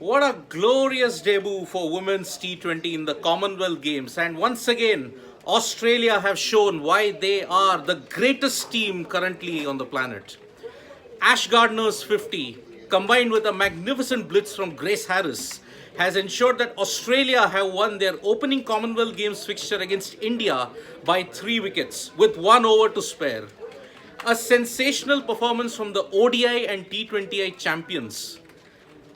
What a glorious debut for women's T20 in the Commonwealth Games. And once again, Australia have shown why they are the greatest team currently on the planet. Ash Gardner's 50, combined with a magnificent blitz from Grace Harris, has ensured that Australia have won their opening Commonwealth Games fixture against India by 3 wickets, with 1 over to spare. A sensational performance from the ODI and T20I champions.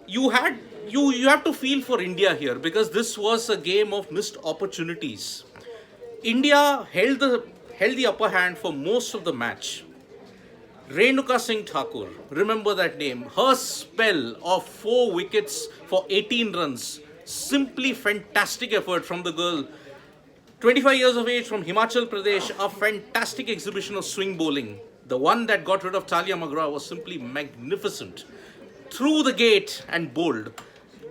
You have to feel for India here because this was a game of missed opportunities. India held the upper hand for most of the match. Renuka Singh Thakur, remember that name. Her spell of 4 wickets for 18 runs, simply fantastic effort from the girl. 25 years of age from Himachal Pradesh, a fantastic exhibition of swing bowling. The one that got rid of Talia Magra was simply magnificent. Through the gate and bowled.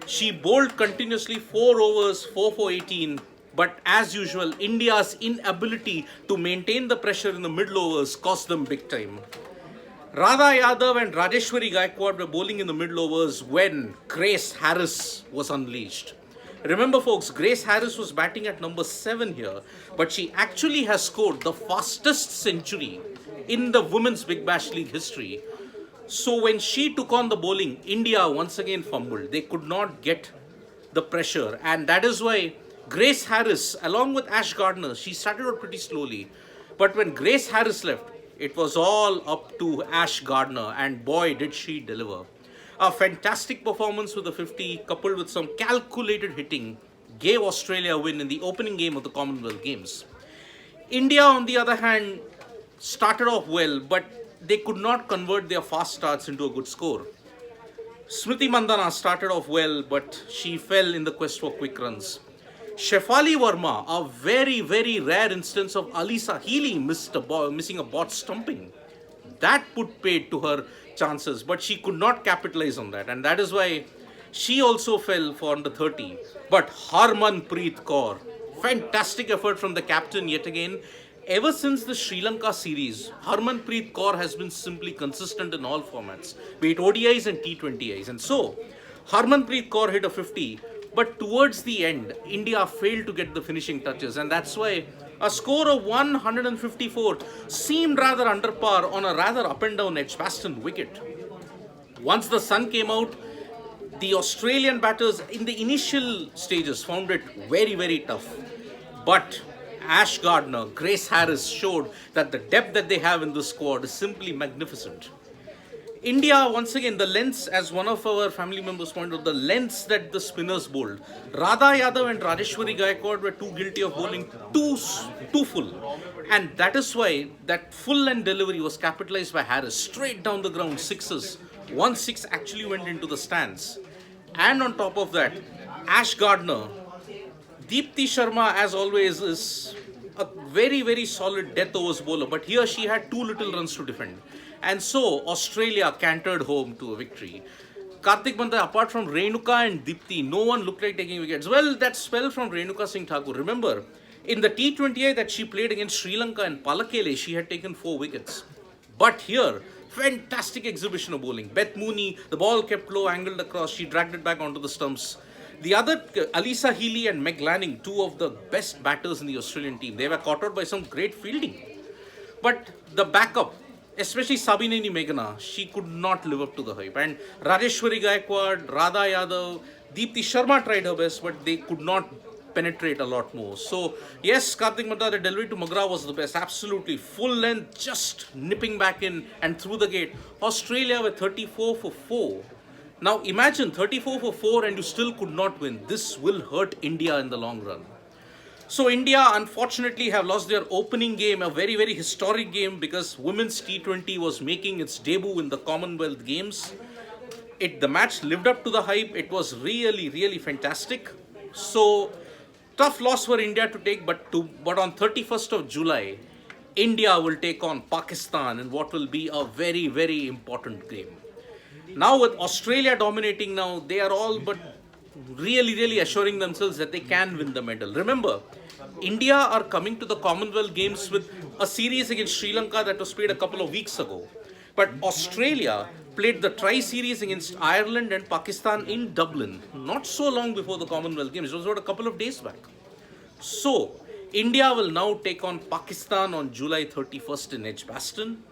She bowled continuously 4 overs, 4 for 18. But as usual, India's inability to maintain the pressure in the middle overs cost them big time. Radha Yadav and Rajeshwari Gaikwad were bowling in the middle overs when Grace Harris was unleashed. Remember folks, Grace Harris was batting at number 7 here, but she actually has scored the fastest century in the Women's Big Bash League history. So when she took on the bowling, India once again fumbled. They could not get the pressure, and that is why Grace Harris, along with Ash Gardner, she started out pretty slowly. But when Grace Harris left, it was all up to Ash Gardner, and boy did she deliver. A fantastic performance with the 50, coupled with some calculated hitting, gave Australia a win in the opening game of the Commonwealth Games. India, on the other hand, started off well, but they could not convert their fast starts into a good score. Smriti Mandhana started off well, but she fell in the quest for quick runs. Shefali Verma, a very, very rare instance of Alisa Healy missing a bot stumping. That put paid to her chances, but she could not capitalize on that, and that is why she also fell for under 30. But Harmanpreet Kaur, fantastic effort from the captain yet again. Ever since the Sri Lanka series, Harmanpreet Kaur has been simply consistent in all formats, be it ODIs and T20Is. And so, Harmanpreet Kaur hit a 50, but towards the end, India failed to get the finishing touches. And that's why a score of 154 seemed rather under par on a rather up and down Edgbaston wicket. Once the sun came out, the Australian batters in the initial stages found it very, very tough. But Ash Gardner, Grace Harris showed that the depth that they have in this squad is simply magnificent. India, once again, the lengths, as one of our family members pointed out, the lengths that the spinners bowled. Radha Yadav and Rajeshwari Gaikwad were too guilty of bowling too full. And that is why that full length delivery was capitalized by Harris. Straight down the ground, sixes. 1 6 actually went into the stands. And on top of that, Ash Gardner, Deepti Sharma, as always, is a very, very solid death overs bowler. But here she had too little runs to defend. And so, Australia cantered home to a victory. Kartik Bandha, apart from Renuka and Deepti, no one looked like taking wickets. Well, that spell from Renuka Singh Thakur. Remember, in the T20I that she played against Sri Lanka and Palakele, she had taken 4 wickets. But here, fantastic exhibition of bowling. Beth Mooney, the ball kept low, angled across. She dragged it back onto the stumps. The other, Alisa Healy and Meg Lanning, 2 of the best batters in the Australian team. They were caught out by some great fielding. But the backup, especially Sabineni Meghana, she could not live up to the hype. And Rajeshwari Gaikwad, Radha Yadav, Deepti Sharma tried her best, but they could not penetrate a lot more. So, yes, Kartik Bandha, the delivery to Magra was the best. Absolutely. Full length, just nipping back in and through the gate. Australia were 34 for 4. Now, imagine 34 for 4 and you still could not win. This will hurt India in the long run. So India, unfortunately, have lost their opening game, a very, very historic game, because Women's T20 was making its debut in the Commonwealth Games. The match lived up to the hype. It was really, really fantastic. So, tough loss for India to take, but on 31st of July, India will take on Pakistan in what will be a very, very important game. Now with Australia dominating now, they are all but really, really assuring themselves that they can win the medal. Remember, India are coming to the Commonwealth Games with a series against Sri Lanka that was played a couple of weeks ago. But Australia played the tri-series against Ireland and Pakistan in Dublin not so long before the Commonwealth Games. It was about a couple of days back. So India will now take on Pakistan on July 31st in Edgbaston.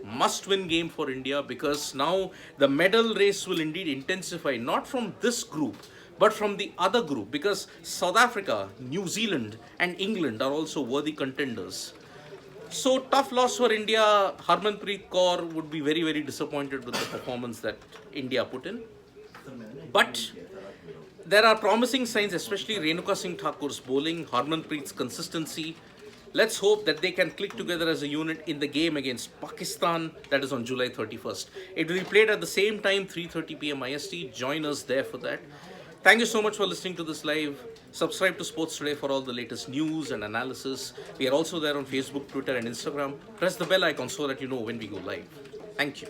Must win game for India, because now the medal race will indeed intensify, not from this group but from the other group, because South Africa, New Zealand and England are also worthy contenders. So tough loss for India. Harmanpreet Kaur would be very, very disappointed with the performance that India put in. But there are promising signs, especially Renuka Singh Thakur's bowling, Harmanpreet's consistency. Let's hope that they can click together as a unit in the game against Pakistan, that is on July 31st. It will be played at the same time, 3:30 p.m. IST. Join us there for that. Thank you so much for listening to this live. Subscribe to Sports Today for all the latest news and analysis. We are also there on Facebook, Twitter and Instagram. Press the bell icon so that you know when we go live. Thank you.